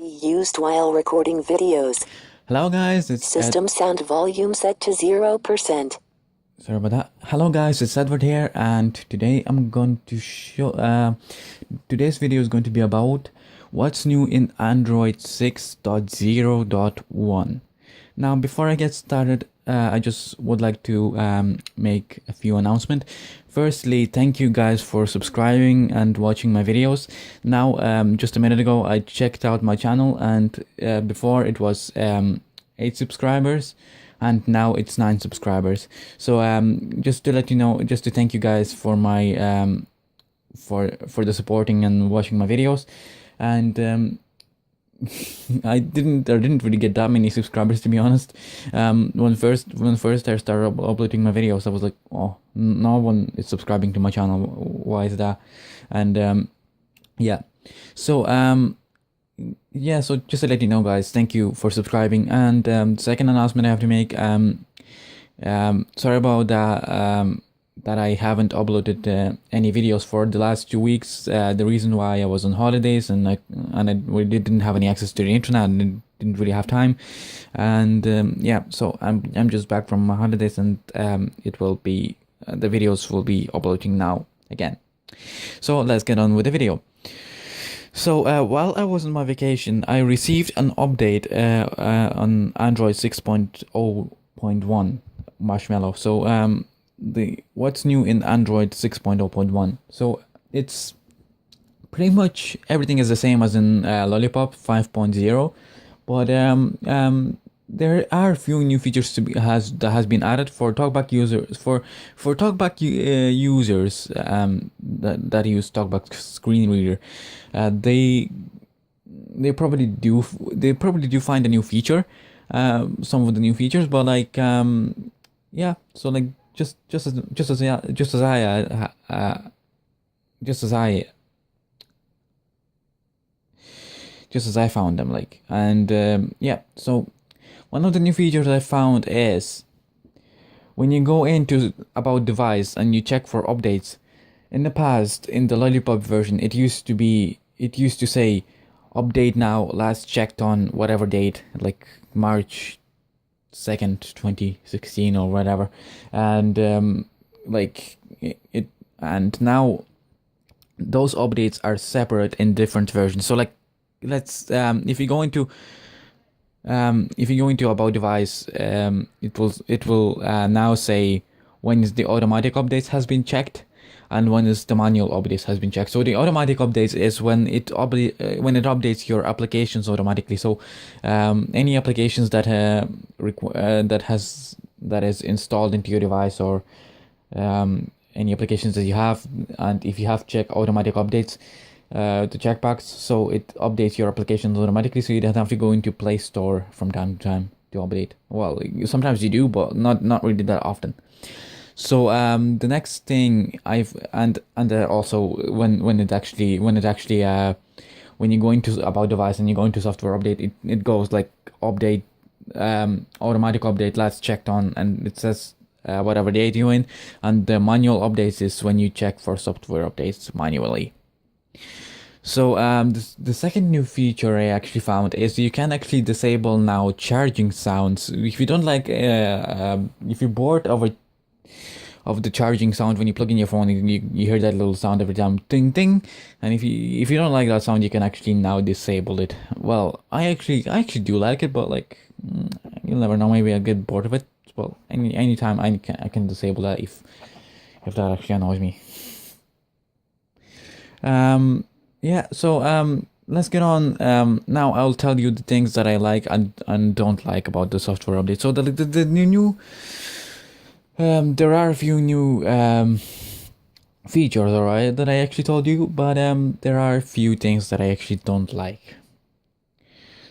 Used while recording videos. Hello guys, System sound volume set to 0%. Sorry about that. Hello guys, it's Edward here, and today I'm going to show today's video is going to be about what's new in Android 6.0.1. Now before I get started, I just would like to make a few announcements. Firstly, thank you guys for subscribing and watching my videos. Now just a minute ago I checked out my channel, and before it was 8 subscribers and now it's 9 subscribers. So just to let you know, just to thank you guys for my for the supporting and watching my videos. And I didn't really get that many subscribers, to be honest. When first I started uploading my videos, I was like, oh, no one is subscribing to my channel, why is that? And yeah, so yeah, so just to let you know guys, thank you for subscribing. And second announcement I have to make, sorry about that, that I haven't uploaded any videos for the last 2 weeks. The reason why I was on holidays, and I really didn't have any access to the internet and didn't really have time. And yeah, so I'm just back from my holidays, and it will be the videos will be uploading now again. So let's get on with the video. So while I was on my vacation, I received an update on Android 6.0.1 Marshmallow. So what's new in Android 6.0.1? So it's pretty much everything is the same as in Lollipop 5.0, but there are a few new features that has been added for TalkBack users. For TalkBack users that use TalkBack screen reader, they probably do find a new feature, some of the new features, but like yeah, so like just as I found them, like. And yeah, so one of the new features I found is when you go into about device and you check for updates. In the past, in the Lollipop version, it used to say update now, last checked on whatever date, like March 2nd, 2016 or whatever. And like it, and now those updates are separate in different versions. So like, let's if you go into about device, it will now say when is the automatic updates has been checked and when is the manual updates has been checked. So the automatic updates is when it updates your applications automatically. So any applications that is installed into your device, or any applications that you have, and if you have check automatic updates, the checkbox, so it updates your applications automatically, so you don't have to go into Play Store from time to time to update. Well, sometimes you do, but not really that often. So the next thing also when you go into about device and you go into software update, it goes like update, automatic update last checked on, and it says whatever date you're in, and the manual updates is when you check for software updates manually. So the second new feature I actually found is you can actually disable now charging sounds. If you don't like, if you're bored of the charging sound when you plug in your phone, and you hear that little sound every time, ting ting, and if you don't like that sound, you can actually now disable it. Well, I actually do like it, but like you'll never know, maybe I'll get bored of it. Well, anytime I can disable that if that actually annoys me. Yeah, so let's get on. Now I'll tell you the things that I like and don't like about the software update. So the new there are a few new features, alright, that I actually told you, but there are a few things that I actually don't like.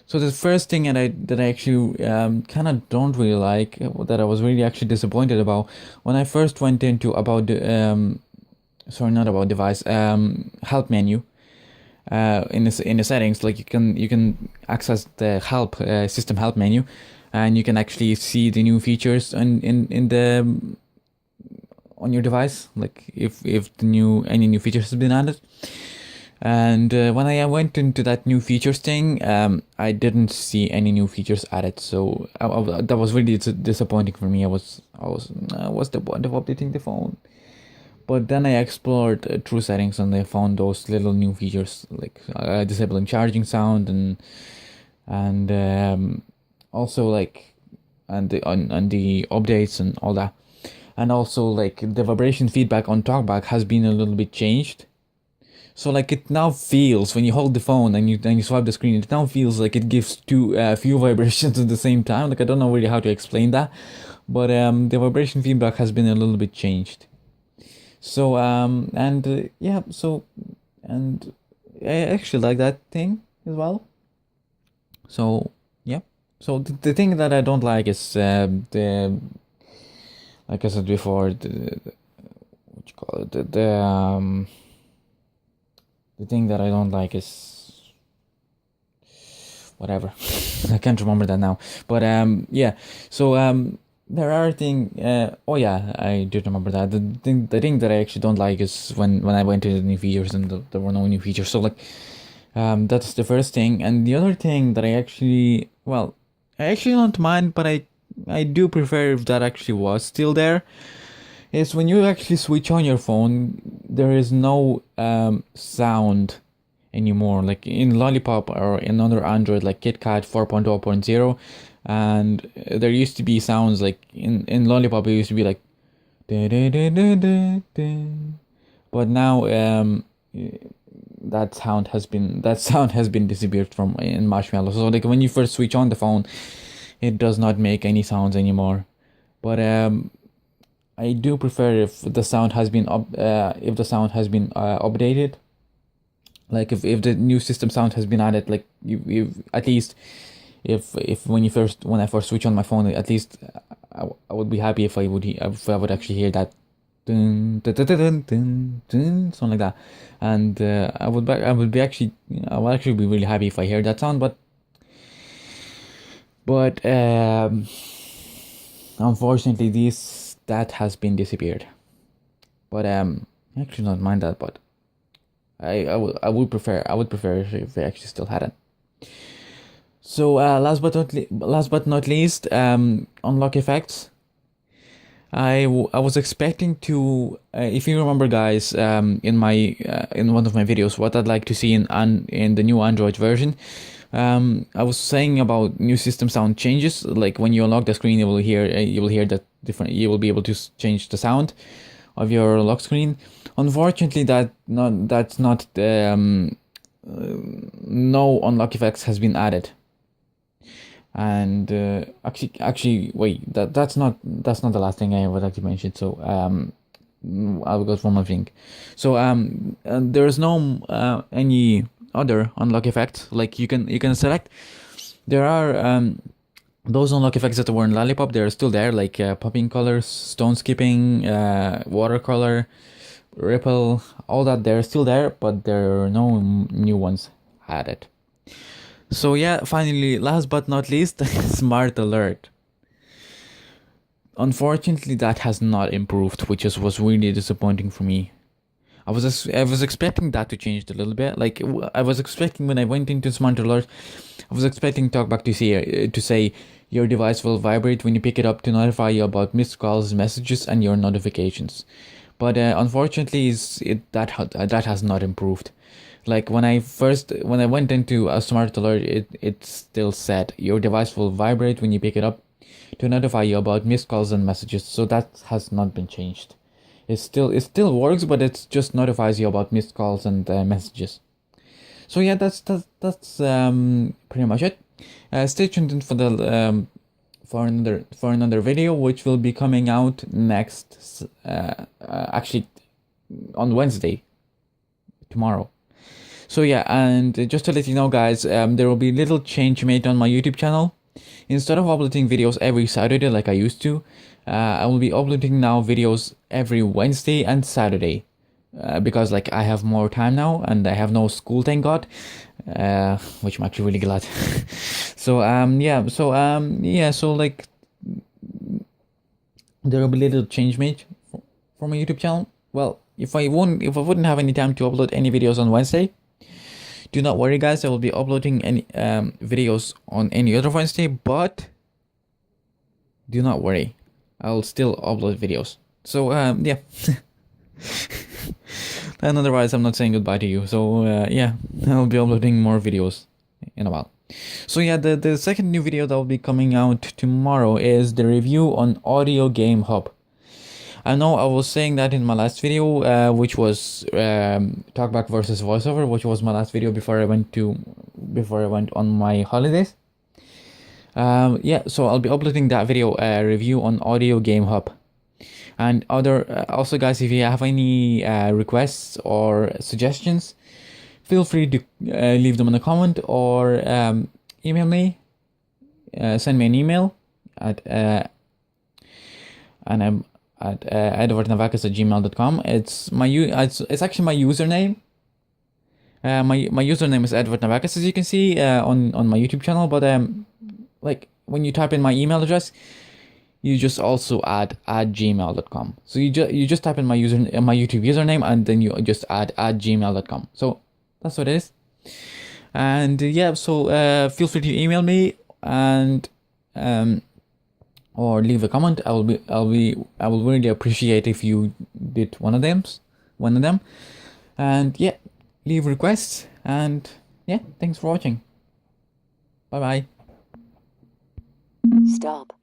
So the first thing that I actually kind of don't really like, that I was really actually disappointed about when I first went into about the sorry, not about device, help menu. In the settings, like you can access the help system help menu, and you can actually see the new features in the on your device, like if any new features has been added. And when I went into that new features thing, I didn't see any new features added. So that was really disappointing for me. What's the point of updating the phone? But then I explored true settings and I found those little new features like disabling charging sound and also like and the updates and all that. And also like the vibration feedback on talkback has been a little bit changed. So like it now feels when you hold the phone and you swipe the screen, it now feels like it gives few vibrations at the same time. Like I don't know really how to explain that, but the vibration feedback has been a little bit changed. So yeah, so and I actually like that thing as well. So yeah, so the thing that I don't like is the like I said before, what you call it, the thing that I don't like is whatever. I can't remember that now. But yeah. So there are things. Oh yeah, I do remember that. The thing that I actually don't like is when I went to the new features and there were no new features. So like that's the first thing. And the other thing that I actually don't mind, but I do prefer if that actually was still there, is when you actually switch on your phone, there is no sound anymore. Like in Lollipop or in other Android, like KitKat 4.0.0, and there used to be sounds like in Lollipop it used to be like da, da, da, da, da, da. But now that sound has been disappeared from in Marshmallow. So like when you first switch on the phone, it does not make any sounds anymore. But I do prefer if the sound has been updated. Like if the new system sound has been added, like you at least if when I first switch on my phone, at least I would be happy if I would actually hear that dun, dun, dun, dun, dun, dun, something like that, and I would actually be really happy if I hear that sound, but unfortunately that has been disappeared. But I actually don't mind that, but I would prefer if they actually still had it. So last but not least, unlock effects. I was expecting to, if you remember, guys, in one of my videos, what I'd like to see in the new Android version. I was saying about new system sound changes. Like when you unlock the screen, you will hear that different. You will be able to change the sound of your lock screen. Unfortunately, that's not no unlock effects has been added. And actually, wait, that's not the last thing I would like to mention. So I'll go for one more thing. So there is no any other unlock effects. Like you can select. There are those unlock effects that were in Lollipop. They're still there, like popping colors, stone skipping, watercolor, ripple, all that. They're still there, but there are no new ones added. So yeah, finally, last but not least, smart alert. Unfortunately, that has not improved, which was really disappointing for me. I was expecting that to change a little bit. Like I was expecting when I went into smart alert, I was expecting TalkBack to say your device will vibrate when you pick it up to notify you about missed calls, messages, and your notifications. But unfortunately, that has not improved. Like when I went into a smart alert, it still said your device will vibrate when you pick it up to notify you about missed calls and messages. So that has not been changed. It still works, but it just notifies you about missed calls and messages. So yeah, that's pretty much it. Stay tuned for the for another video, which will be coming out next actually on Wednesday, tomorrow. So yeah, and just to let you know, guys, there will be little change made on my YouTube channel. Instead of uploading videos every Saturday like I used to, I will be uploading now videos every Wednesday and Saturday. Because like I have more time now and I have no school, thank God, which I'm actually really glad. So so like there will be little change made for my YouTube channel. Well, if I wouldn't have any time to upload any videos on Wednesday, Do not worry, guys. I will be uploading any videos on any other Wednesday, but do not worry, I'll still upload videos. So yeah. And otherwise, I'm not saying goodbye to you. So yeah, I'll be uploading more videos in a while. So yeah, the second new video that will be coming out tomorrow is the review on Audio Game Hub. I know I was saying that in my last video, which was Talkback versus VoiceOver, which was my last video before I went on my holidays. Yeah, so I'll be uploading that video review on Audio Game Hub. And also, guys, if you have any requests or suggestions, feel free to leave them in a comment or email me. Send me an email at edwardnavakis@gmail.com. It's actually my username. My username is Edward Navakis, as you can see on my YouTube channel. But like when you type in my email address, you just also add @gmail.com. So you just type in my YouTube username, and then you just add @gmail.com. So that's what it is. And yeah, so feel free to email me and or leave a comment. I will really appreciate if you did one of them. And yeah, leave requests, and yeah, thanks for watching. Bye bye. Stop.